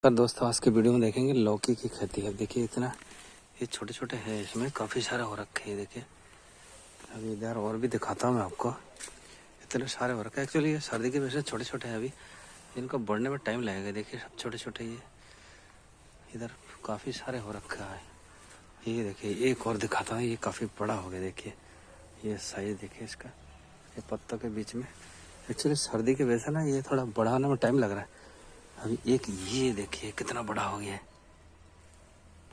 पर दोस्तों आज के वीडियो में देखेंगे लौकी की खेती है। देखिए इतना ये छोटे छोटे हैं, इसमें काफ़ी सारे हो रखे हैं। देखिए अभी इधर और भी दिखाता हूँ मैं आपको, इतने सारे हो रखे हैं। एक्चुअली ये सर्दी की वजह से छोटे छोटे हैं, अभी इनको बढ़ने में टाइम लगेगा। देखिए सब छोटे छोटे ये इधर काफ़ी सारे हो रखा है। ये देखिए एक और दिखाता हूँ, ये काफ़ी बड़ा हो गया। देखिए ये साइज देखिए इसका, ये पत्तों के बीच में। एक्चुअली सर्दी की वजह से ना ये थोड़ा बढ़ाने में टाइम लग रहा है। अभी एक ये देखिए कितना बड़ा हो गया है।